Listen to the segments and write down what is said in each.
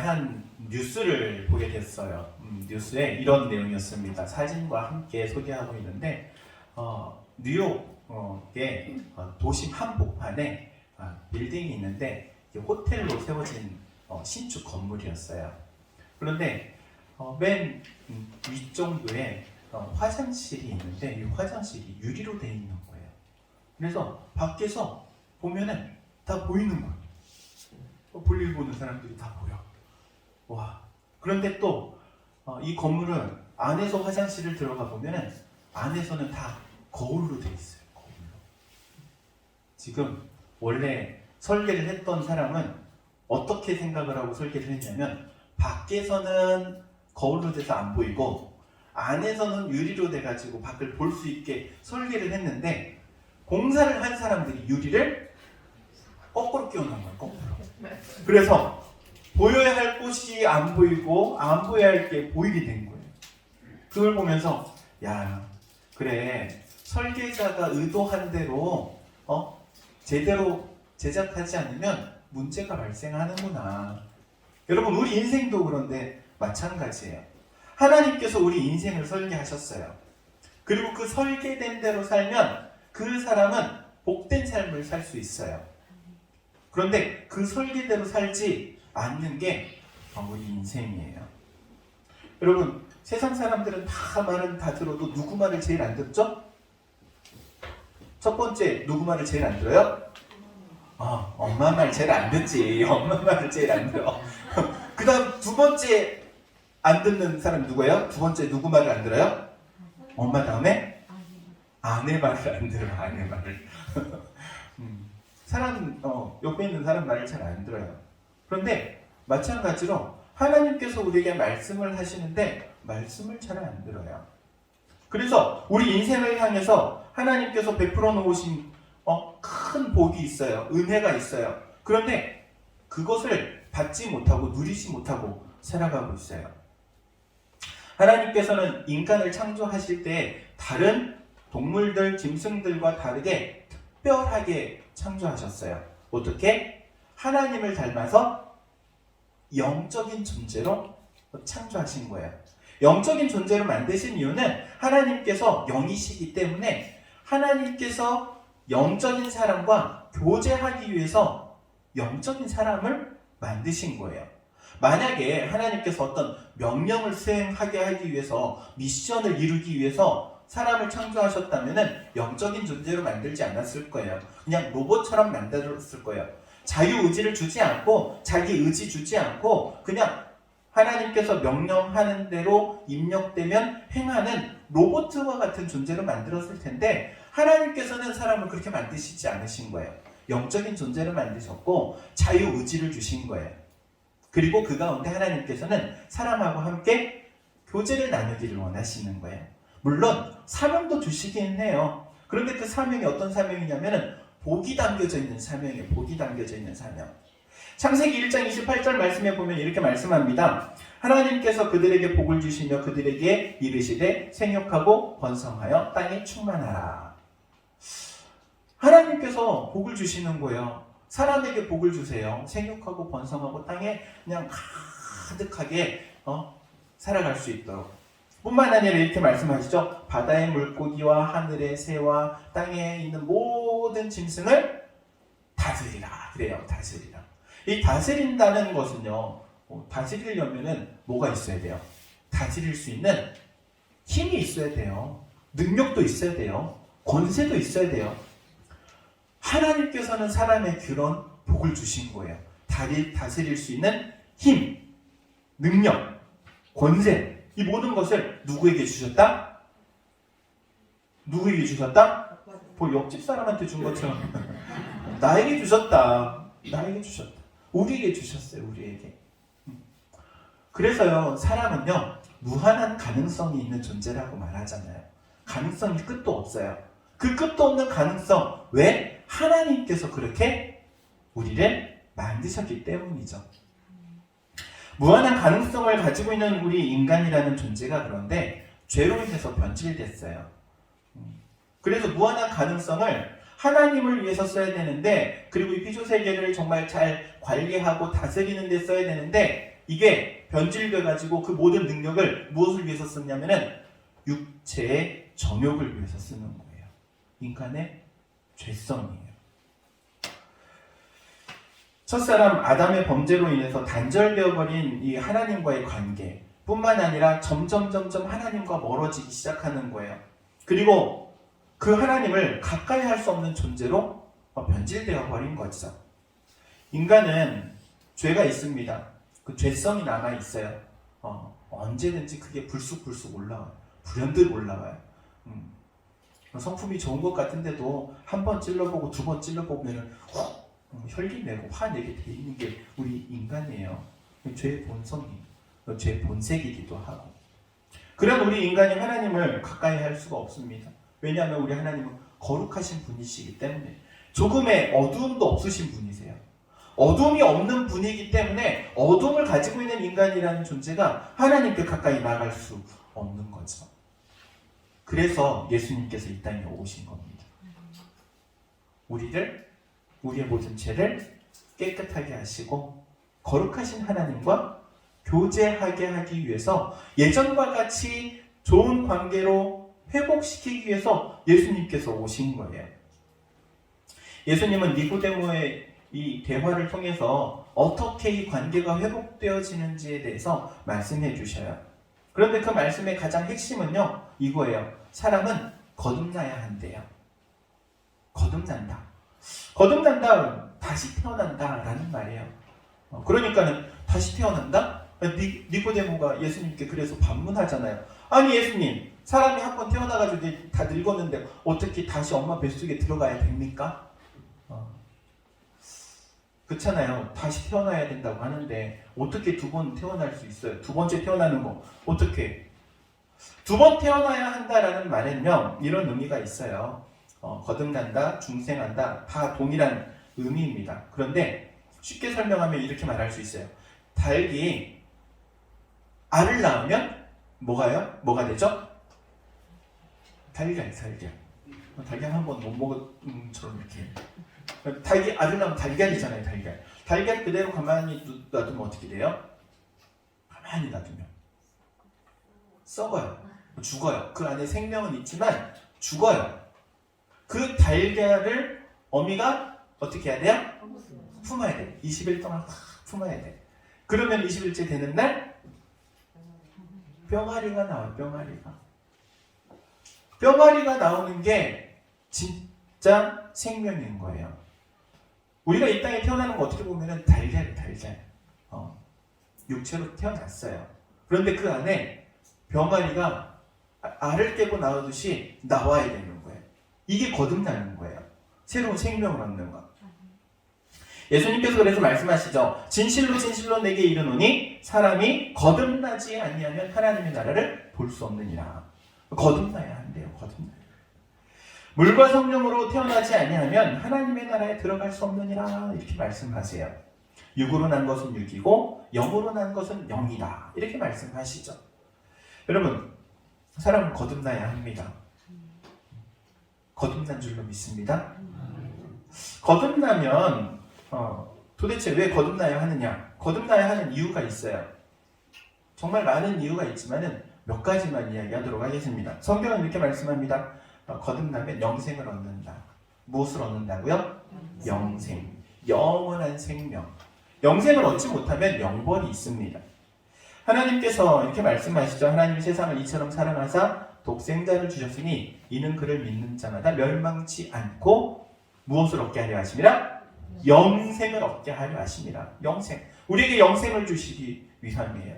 한 뉴스를 보게 됐어요. 뉴스에 이런 내용이었습니다. 사진과 함께 소개하고 있는데 뉴욕의 도심 한복판에 빌딩이 있는데 호텔로 세워진 신축 건물이었어요. 그런데 맨 윗정도에 화장실이 있는데 이 화장실이 유리로 되어 있는 거예요. 그래서 밖에서 보면은 다 보이는 거예요. 볼일 보는 사람들이 다 보여. 와. 그런데 또 이 건물은 안에서 화장실을 들어가 보면은 안에서는 다 거울로 되어 있어요. 거울로. 지금 원래 설계를 했던 사람은 어떻게 생각을 하고 설계를 했냐면 밖에서는 거울로 돼서 안 보이고 안에서는 유리로 돼가지고 밖을 볼 수 있게 설계를 했는데 공사를 한 사람들이 유리를 거꾸로 끼워놓은 거예요. 거꾸로. 그래서 보여야 할 곳이 안 보이고 안 보여야 할 게 보이게 된 거예요. 그걸 보면서 야 그래 설계자가 의도한 대로 제대로 제작하지 않으면 문제가 발생하는구나. 여러분 우리 인생도 그런데 마찬가지예요. 하나님께서 우리 인생을 설계하셨어요. 그리고 그 설계된 대로 살면 그 사람은 복된 삶을 살 수 있어요. 그런데 그 설계대로 살지 않는 게 우리 인생이에요. 여러분 세상 사람들은 다 말은 다 들어도 누구 말을 제일 안 듣죠? 첫 번째 누구 말을 제일 안 들어요? 엄마 말 제일 안 듣지. 엄마 말을 제일 안 들어. 그 다음 두 번째 안 듣는 사람 누구예요? 두 번째 누구 말을 안 들어요? 엄마 다음에? 아내 말을 안 들어요. 아내 말을. 사람 옆에 있는 사람 말을 잘 안 들어요. 그런데 마찬가지로 하나님께서 우리에게 말씀을 하시는데 말씀을 잘 안 들어요. 그래서 우리 인생을 향해서 하나님께서 베풀어 놓으신 큰 복이 있어요. 은혜가 있어요. 그런데 그것을 받지 못하고 누리지 못하고 살아가고 있어요. 하나님께서는 인간을 창조하실 때 다른 동물들, 짐승들과 다르게 특별하게 창조하셨어요. 어떻게? 하나님을 닮아서 영적인 존재로 창조하신 거예요. 영적인 존재로 만드신 이유는 하나님께서 영이시기 때문에 하나님께서 영적인 사람과 교제하기 위해서 영적인 사람을 만드신 거예요. 만약에 하나님께서 어떤 명령을 수행하게 하기 위해서 미션을 이루기 위해서 사람을 창조하셨다면 영적인 존재로 만들지 않았을 거예요. 그냥 로봇처럼 만들었을 거예요. 자유의지를 주지 않고 자기 의지 주지 않고 그냥 하나님께서 명령하는 대로 입력되면 행하는 로봇과 같은 존재로 만들었을 텐데 하나님께서는 사람을 그렇게 만드시지 않으신 거예요. 영적인 존재로 만드셨고 자유의지를 주신 거예요. 그리고 그 가운데 하나님께서는 사람하고 함께 교제를 나누기를 원하시는 거예요. 물론 사명도 주시긴 해요. 그런데 그 사명이 어떤 사명이냐면은 복이 담겨져 있는 사명이에요. 복이 담겨져 있는 사명. 창세기 1장 28절 말씀에 보면 이렇게 말씀합니다. 하나님께서 그들에게 복을 주시며 그들에게 이르시되 생육하고 번성하여 땅에 충만하라. 하나님께서 복을 주시는 거예요. 사람에게 복을 주세요. 생육하고 번성하고 땅에 그냥 가득하게 살아갈 수 있도록. 뿐만 아니라 이렇게 말씀하시죠. 바다의 물고기와 하늘의 새와 땅에 있는 모든 짐승을 다스리라. 그래요. 다스리라. 이 다스린다는 것은요. 다스리려면은 뭐가 있어야 돼요? 다스릴 수 있는 힘이 있어야 돼요. 능력도 있어야 돼요. 권세도 있어야 돼요. 하나님께서는 사람의 그런 복을 주신 거예요. 다스릴 수 있는 힘, 능력, 권세 이 모든 것을 누구에게 주셨다? 누구에게 주셨다? 옆집 사람한테 준 것처럼 나에게 주셨다. 나에게 주셨다. 우리에게 주셨어요. 우리에게. 그래서요. 사람은요. 무한한 가능성이 있는 존재라고 말하잖아요. 가능성이 끝도 없어요. 그 끝도 없는 가능성. 왜? 하나님께서 그렇게 우리를 만드셨기 때문이죠. 무한한 가능성을 가지고 있는 우리 인간이라는 존재가 그런데 죄로 인해서 변질됐어요. 그래서 무한한 가능성을 하나님을 위해서 써야 되는데 그리고 이 피조세계를 정말 잘 관리하고 다스리는 데 써야 되는데 이게 변질돼 가지고 그 모든 능력을 무엇을 위해서 썼냐면은 육체의 정욕을 위해서 쓰는 거예요. 인간의 죄성이에요. 첫사람 아담의 범죄로 인해서 단절되어 버린 이 하나님과의 관계 뿐만 아니라 점점 하나님과 멀어지기 시작하는 거예요. 그리고 그 하나님을 가까이 할 수 없는 존재로 변질되어 버린 거죠. 인간은 죄가 있습니다. 그 죄성이 남아 있어요. 언제든지 그게 불쑥 올라와요. 불현듯 올라와요. 성품이 좋은 것 같은데도 한 번 찔러보고 두 번 찔러보면 혈기 내고 화내게 돼 있는 게 우리 인간이에요. 죄의 본성이, 죄의 본색이기도 하고. 그런 우리 인간이 하나님을 가까이 할 수가 없습니다. 왜냐하면 우리 하나님은 거룩하신 분이시기 때문에. 조금의 어두움도 없으신 분이세요. 어둠이 없는 분이기 때문에 어둠을 가지고 있는 인간이라는 존재가 하나님께 가까이 나갈 수 없는 거죠. 그래서 예수님께서 이 땅에 오신 겁니다. 우리의 모든 죄를 깨끗하게 하시고 거룩하신 하나님과 교제하게 하기 위해서 예전과 같이 좋은 관계로 회복시키기 위해서 예수님께서 오신 거예요. 예수님은 니고데모의 이 대화를 통해서 어떻게 이 관계가 회복되어지는지에 대해서 말씀해 주셔요. 그런데 그 말씀의 가장 핵심은요, 이거예요. 사람은 거듭나야 한대요. 거듭난다. 다시 태어난다라는 말이에요. 그러니까는 다시 태어난다? 니고데모가 예수님께 그래서 반문하잖아요. 아니 예수님, 사람이 한 번 태어나가지고 다 늙었는데 어떻게 다시 엄마 뱃속에 들어가야 됩니까? 그렇잖아요. 다시 태어나야 된다고 하는데 어떻게 두 번 태어날 수 있어요? 두 번째 태어나는 거 어떻게? 두 번 태어나야 한다라는 말은요, 이런 의미가 있어요. 거듭난다, 중생한다, 다 동일한 의미입니다. 그런데 쉽게 설명하면 이렇게 말할 수 있어요. 닭이 알을 낳으면 뭐가 되죠? 달걀. 달걀 한 번 못 먹은 처럼 이렇게. 닭이 알을 낳으면 달걀이잖아요, 달걀. 달걀 그대로 가만히 놔두면 어떻게 돼요? 가만히 놔두면 썩어요. 죽어요. 그 안에 생명은 있지만 죽어요. 그 달걀을 어미가 어떻게 해야 돼요? 품어야 돼. 20일 동안 품어야 돼. 그러면 20일째 되는 날 뿅아리가 나와요. 뿅아리가 나오는 게 진짜 생명인 거예요. 우리가 이 땅에 태어나는 거 어떻게 보면 달걀. 육체로 태어났어요. 그런데 그 안에 병아리가 알을 깨고 나오듯이 나와야 되는 거예요. 이게 거듭나는 거예요. 새로운 생명을 얻는 것. 예수님께서 그래서 말씀하시죠. 진실로 내게 이르노니 사람이 거듭나지 아니하면 하나님의 나라를 볼 수 없느니라. 거듭나야 한대요. 물과 성령으로 태어나지 아니하면 하나님의 나라에 들어갈 수 없느니라. 이렇게 말씀하세요. 육으로 난 것은 육이고 영으로 난 것은 영이다. 이렇게 말씀하시죠. 여러분, 사람은 거듭나야 합니다. 거듭난 줄로 믿습니다. 거듭나면 도대체 왜 거듭나야 하느냐? 거듭나야 하는 이유가 있어요. 정말 많은 이유가 있지만은 몇 가지만 이야기하도록 하겠습니다. 성경은 이렇게 말씀합니다. 거듭나면 영생을 얻는다. 무엇을 얻는다고요? 영생. 영원한 생명. 영생을 얻지 못하면 영벌이 있습니다. 하나님께서 이렇게 말씀하시죠. 하나님이 세상을 이처럼 사랑하사 독생자를 주셨으니 이는 그를 믿는 자마다 멸망치 않고 무엇을 얻게 하려 하심이라? 영생을 얻게 하려 하심이라. 영생. 우리에게 영생을 주시기 위함이에요.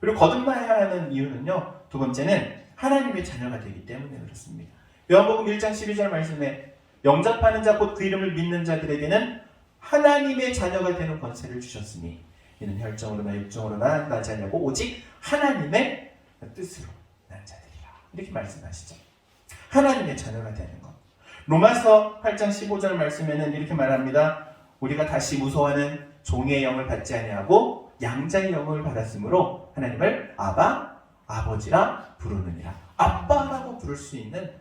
그리고 거듭나야 하는 이유는요, 두 번째는 하나님의 자녀가 되기 때문에 그렇습니다. 요한복음 1장 12절 말씀에 영접하는 자 곧 그 이름을 믿는 자들에게는 하나님의 자녀가 되는 권세를 주셨으니 이는 혈정으로나 육정으로나 나지 않냐고 오직 하나님의 뜻으로 난 자들이라. 이렇게 말씀하시죠. 하나님의 자녀가 되는 것. 로마서 8장 15절 말씀에는 이렇게 말합니다. 우리가 다시 무서워하는 종의 영을 받지 아니하고 양자의 영을 받았으므로 하나님을 아바, 아버지라 부르느니라. 아빠라고 부를 수 있는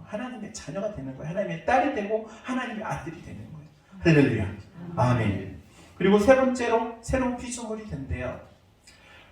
하나님의 자녀가 되는 거예요. 하나님의 딸이 되고 하나님의 아들이 되는 거예요. 할렐루야. 아멘. 그리고 세 번째로 새로운 피조물이 된대요.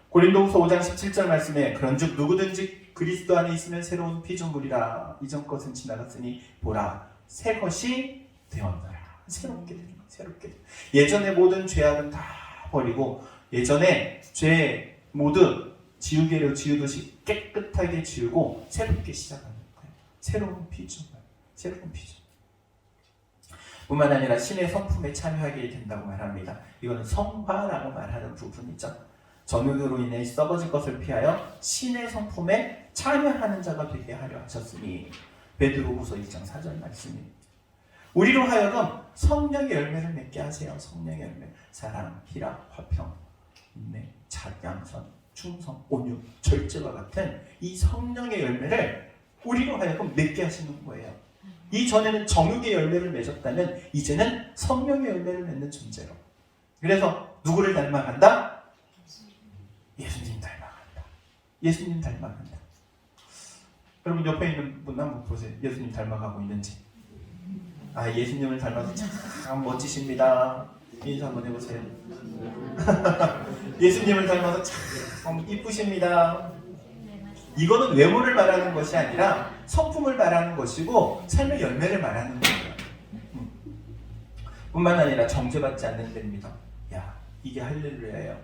고린도후서 5장 17절 말씀에 그런즉 누구든지 그리스도 안에 있으면 새로운 피조물이라 이전 것은 지나갔으니 보라 새 것이 되었노라. 새롭게 되는 거, 새롭게. 예전의 모든 죄악은 다 버리고 예전에 죄 모두 지우개로 지우듯이 깨끗하게 지우고 새롭게 시작하는 거예요. 새로운 피조물, 새로운 피조물. 뿐만 아니라 신의 성품에 참여하게 된다고 말합니다. 이거는 성화라고 말하는 부분이죠. 정욕으로 인해 썩어질 것을 피하여 신의 성품에 참여하는 자가 되게 하려 하셨으니 베드로후서 1장 4절 말씀입니다. 우리로 하여금 성령의 열매를 맺게 하세요. 성령의 열매, 사랑, 희락, 화평, 인내, 양선, 충성, 온유, 절제와 같은 이 성령의 열매를 우리로 하여금 맺게 하시는 거예요. 이전에는 정욕의 열매를 맺었다면 이제는 성령의 열매를 맺는 존재로. 그래서 누구를 닮아간다? 예수님 닮아간다. 예수님 닮아간다. 여러분 옆에 있는 분 한번 보세요. 예수님 닮아가고 있는지. 아, 예수님을 닮아서 참 멋지십니다. 인사 한번 해보세요. 예수님을 닮아서 참 이쁘십니다. 이거는 외모를 말하는 것이 아니라 성품을 말하는 것이고 삶의 열매를 말하는 거예요. 뿐만 아니라 정죄받지 않는 데입니다. 야, 이게 할렐루야예요.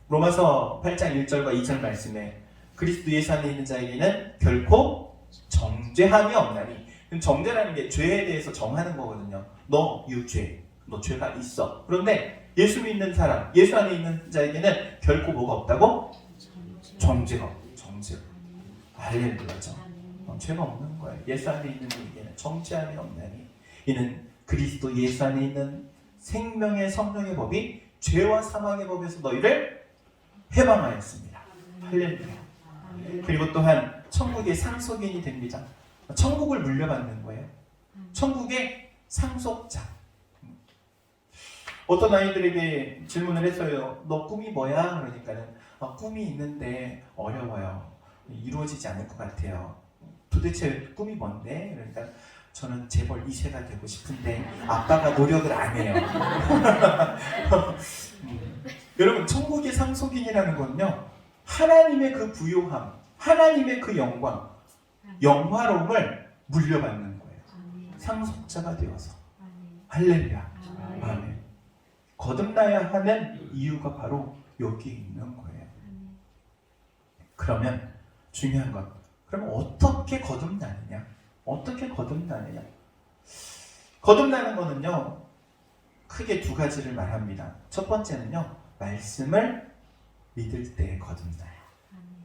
로마서 8장 1절과 2절 말씀에 그리스도 예수 안에 있는 자에게는 결코 정죄함이 없나니. 정죄라는 게 죄에 대해서 정하는 거거든요. 너 유죄, 너 죄가 있어. 그런데 예수 믿는 사람, 예수 안에 있는 자에게는 결코 뭐가 없다고? 정죄가 없다. 정죄가. 할렐루야죠. 죄가 없는 거예요. 예수 안에 있는 이에게는 정죄함이 없나니. 이는 그리스도 예수 안에 있는 생명의 성령의 법이 죄와 사망의 법에서 너희를 해방하였습니다. 할렐루야. 그리고 또한 천국의 상속인이 됩니다. 천국을 물려받는 거예요. 천국의 상속자. 어떤 아이들에게 질문을 했어요. 너 꿈이 뭐야? 그러니까는 꿈이 있는데 어려워요. 이루어지지 않을 것 같아요. 도대체 꿈이 뭔데? 그러니까 저는 재벌 2세가 되고 싶은데 아빠가 노력을 안 해요. 여러분, 천국의 상속인이라는 건요, 하나님의 그 부요함, 하나님의 그 영광, 영화로움을 물려받는 거예요. 상속자가 되어서. 할렐루야. 아멘. 거듭나야 하는 이유가 바로 여기에 있는 거예요. 그러면 중요한 건, 그럼 어떻게 거듭나느냐? 어떻게 거듭나느냐? 거듭나는 거는요, 크게 두 가지를 말합니다. 첫 번째는요, 말씀을 믿을 때 거듭나요.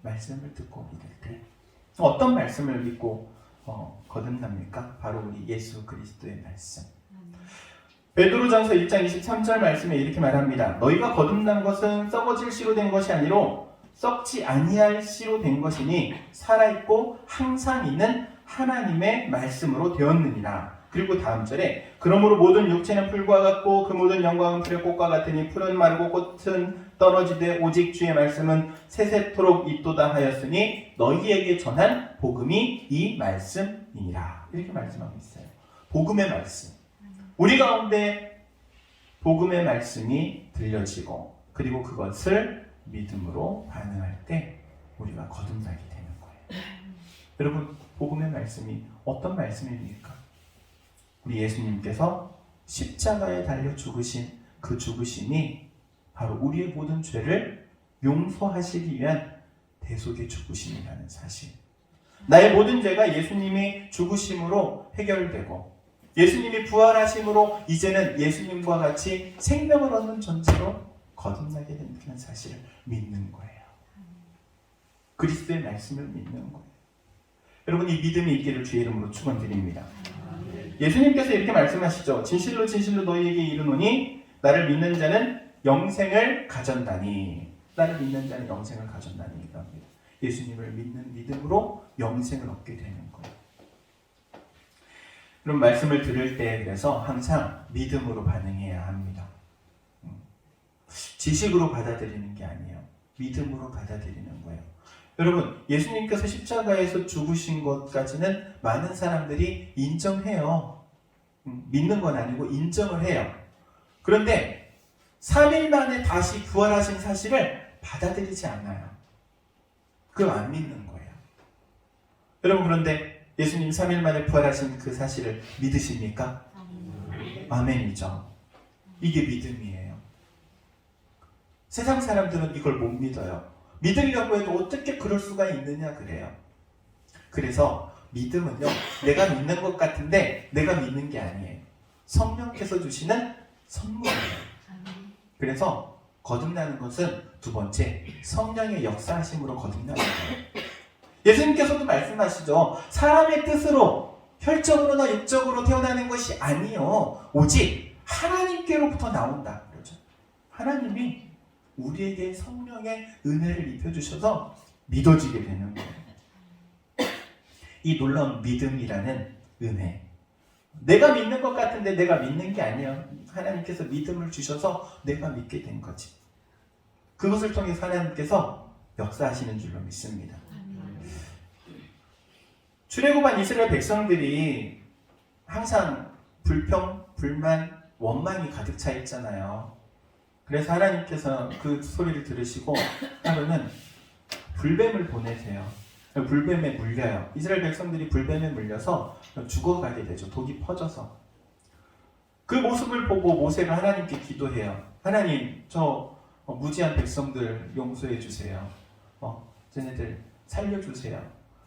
말씀을 듣고 믿을 때. 어떤 말씀을 믿고 거듭납니까? 바로 우리 예수 그리스도의 말씀. 베드로전서 1장 23절 말씀에 이렇게 말합니다. 너희가 거듭난 것은 썩어질 씨로 된 것이 아니로 썩지 아니할 씨로 된 것이니 살아있고 항상 있는 하나님의 말씀으로 되었느니라. 그리고 다음 절에 그러므로 모든 육체는 풀과 같고 그 모든 영광은 풀의 꽃과 같으니 풀은 마르고 꽃은 떨어지되 오직 주의 말씀은 세세토록 있도다 하였으니 너희에게 전한 복음이 이 말씀이니라. 이렇게 말씀하고 있어요. 복음의 말씀. 우리 가운데 복음의 말씀이 들려지고 그리고 그것을 믿음으로 반응할 때 우리가 거듭나게 되는 거예요. 여러분, 복음의 말씀이 어떤 말씀입니까? 우리 예수님께서 십자가에 달려 죽으신 그 죽으심이 바로 우리의 모든 죄를 용서하시기 위한 대속의 죽으심이라는 사실. 나의 모든 죄가 예수님이 죽으심으로 해결되고 예수님이 부활하심으로 이제는 예수님과 같이 생명을 얻는 존재로 거듭나게 된다는 사실을 믿는 거예요. 그리스도의 말씀을 믿는 거예요. 여러분, 이 믿음이 있기를 주의 이름으로 축원드립니다. 예수님께서 이렇게 말씀하시죠. 진실로 진실로 너희에게 이르노니 나를 믿는 자는 영생을 가졌나니. 나를 믿는 자는 영생을 가졌나니. 예수님을 믿는 믿음으로 영생을 얻게 되는 거예요. 그럼 말씀을 들을 때 그래서 항상 믿음으로 반응해야 합니다. 지식으로 받아들이는 게 아니에요. 믿음으로 받아들이는 거예요. 여러분, 예수님께서 십자가에서 죽으신 것까지는 많은 사람들이 인정해요. 믿는 건 아니고 인정을 해요. 그런데 3일 만에 다시 부활하신 사실을 받아들이지 않아요. 그걸 안 믿는 거예요. 여러분, 그런데 예수님 3일 만에 부활하신 그 사실을 믿으십니까? 아멘이죠. 이게 믿음이에요. 세상 사람들은 이걸 못 믿어요. 믿으려고 해도 어떻게 그럴 수가 있느냐 그래요. 그래서 믿음은요, 내가 믿는 것 같은데 내가 믿는 게 아니에요. 성령께서 주시는 선물이에요. 그래서 거듭나는 것은 두 번째, 성령의 역사하심으로 거듭나는 거예요. 예수님께서도 말씀하시죠. 사람의 뜻으로 혈적으로나 육적으로 태어나는 것이 아니요, 오직 하나님께로부터 나온다. 그렇죠? 하나님이 우리에게 성령의 은혜를 입혀주셔서 믿어지게 되는 거예요. 이 놀라운 믿음이라는 은혜. 내가 믿는 것 같은데 내가 믿는 게 아니에요. 하나님께서 믿음을 주셔서 내가 믿게 된 거지. 그것을 통해서 하나님께서 역사하시는 줄로 믿습니다. 출애굽한 이스라엘 백성들이 항상 불평, 불만, 원망이 가득 차 있잖아요. 그래서 하나님께서 그 소리를 들으시고 하루는 불뱀을 보내세요. 불뱀에 물려요. 이스라엘 백성들이 불뱀에 물려서 죽어가게 되죠. 독이 퍼져서. 그 모습을 보고 모세가 하나님께 기도해요. 하나님, 저 무지한 백성들 용서해 주세요. 쟤네들 살려주세요.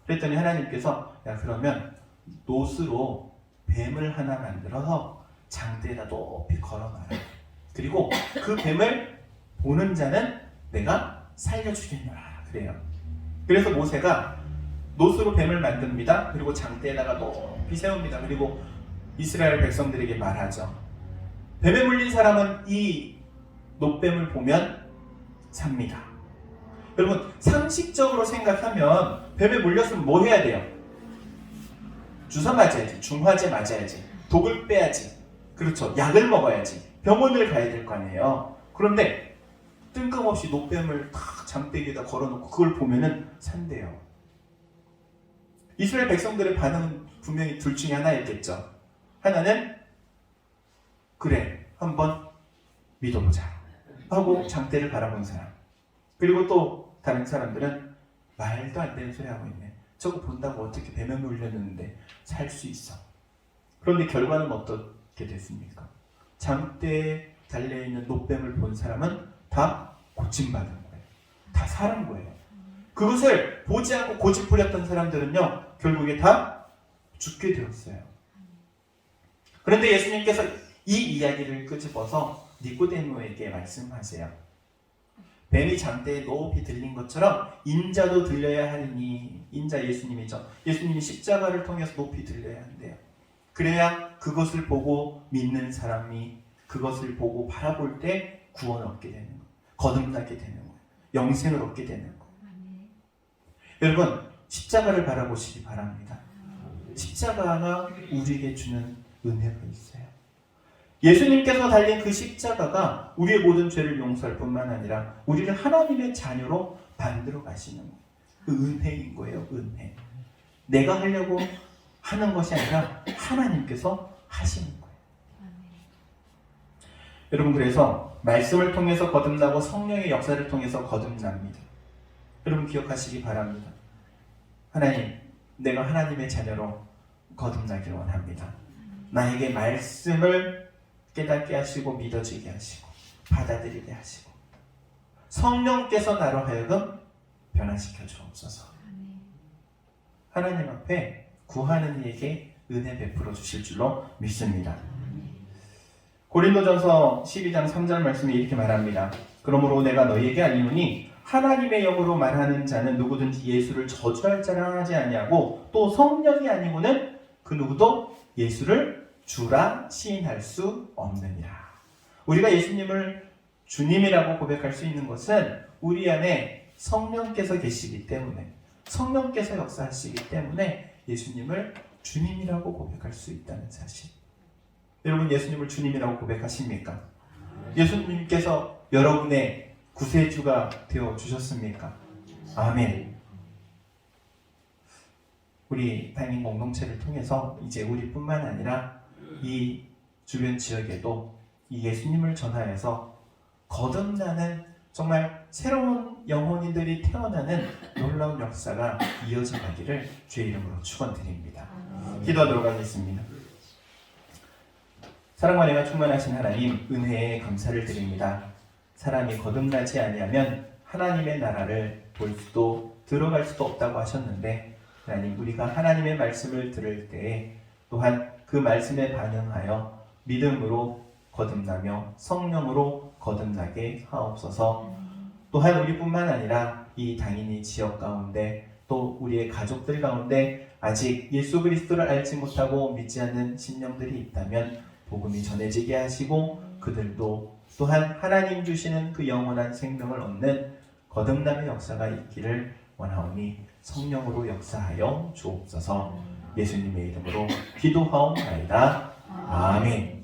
그랬더니 하나님께서, 야, 그러면 노스로 뱀을 하나 만들어서 장대에다 높이 걸어놔라. 그리고 그 뱀을 보는 자는 내가 살려주겠노라. 그래요. 그래서 모세가 노스로 뱀을 만듭니다. 그리고 장대에다가 높이 세웁니다. 그리고 이스라엘 백성들에게 말하죠. 뱀에 물린 사람은 이 노뱀을 보면 삽니다. 여러분, 상식적으로 생각하면 뱀에 물렸으면 뭐 해야 돼요? 주사 맞아야지, 중화제 맞아야지, 독을 빼야지, 그렇죠, 약을 먹어야지, 병원을 가야 될 거 아니에요. 그런데 뜬금없이 노뱀을 탁 장대기에다 걸어놓고 그걸 보면은 산대요. 이스라엘 백성들의 반응은 분명히 둘 중에 하나였겠죠. 하나는 그래, 한번 믿어보자 하고 장대를 바라본 사람. 그리고 또 다른 사람들은 말도 안 되는 소리 하고 있네. 저거 본다고 어떻게 뱀에 물렸는데 살 수 있어. 그런데 결과는 어떻게 됐습니까? 장대에 달려있는 노뱀을 본 사람은 다 고침받은 거예요. 다 살은 거예요. 그것을 보지 않고 고집부렸던 사람들은요, 결국에 다 죽게 되었어요. 그런데 예수님께서 이 이야기를 끄집어서 니고데모에게 말씀하세요. 뱀이 장대에 높이 들린 것처럼 인자도 들려야 하니, 인자 예수님이죠. 예수님이 십자가를 통해서 높이 들려야 한대요. 그래야 그것을 보고 믿는 사람이 그것을 보고 바라볼 때 구원을 얻게 되는 거예요. 거듭나게 되는 거예요. 영생을 얻게 되는 거예요. 여러분, 십자가를 바라보시기 바랍니다. 십자가가 우리에게 주는 은혜가 있어요. 예수님께서 달린 그 십자가가 우리의 모든 죄를 용서할 뿐만 아니라 우리를 하나님의 자녀로 만들어 가시는 거예요. 그 은혜인 거예요. 은혜. 내가 하려고 하는 것이 아니라 하나님께서 하시는 거예요. 여러분, 그래서 말씀을 통해서 거듭나고 성령의 역사를 통해서 거듭납니다. 여러분, 기억하시기 바랍니다. 하나님, 내가 하나님의 자녀로 거듭나길 원합니다. 나에게 말씀을 깨닫게 하시고 믿어지게 하시고 받아들이게 하시고 성령께서 나로 하여금 변화시켜 주옵소서. 하나님 앞에 구하는 이에게 은혜 베풀어 주실 줄로 믿습니다. 고린도전서 12장 3절 말씀이 이렇게 말합니다. 그러므로 내가 너희에게 알리노니 하나님의 영으로 말하는 자는 누구든지 예수를 저주할 자라 하지 아니하고 또 성령이 아니고는 그 누구도 예수를 주라 시인할 수 없느니라. 우리가 예수님을 주님이라고 고백할 수 있는 것은 우리 안에 성령께서 계시기 때문에, 성령께서 역사하시기 때문에 예수님을 주님이라고 고백할 수 있다는 사실. 여러분, 예수님을 주님이라고 고백하십니까? 예수님께서 여러분의 구세주가 되어 주셨습니까? 아멘. 우리 다니는 공동체를 통해서 이제 우리뿐만 아니라 이 주변 지역에도 이 예수님을 전하여서 거듭나는 정말 새로운 영혼인들이 태어나는 놀라운 역사가 이어져 가기를 주의 이름으로 축원드립니다. 기도하도록 하겠습니다. 사랑과 은혜가 충만하신 하나님, 은혜에 감사를 드립니다. 사람이 거듭나지 아니하면 하나님의 나라를 볼 수도 들어갈 수도 없다고 하셨는데, 하나님, 우리가 하나님의 말씀을 들을 때에 또한 그 말씀에 반응하여 믿음으로 거듭나며 성령으로 거듭나게 하옵소서. 또한 우리뿐만 아니라 이 당연히 지역 가운데 또 우리의 가족들 가운데 아직 예수 그리스도를 알지 못하고 믿지 않는 심령들이 있다면 복음이 전해지게 하시고 그들도 또한 하나님 주시는 그 영원한 생명을 얻는 거듭남의 역사가 있기를 원하오니 성령으로 역사하여 주옵소서. 예수님의 이름으로 기도하옵나이다. 아멘.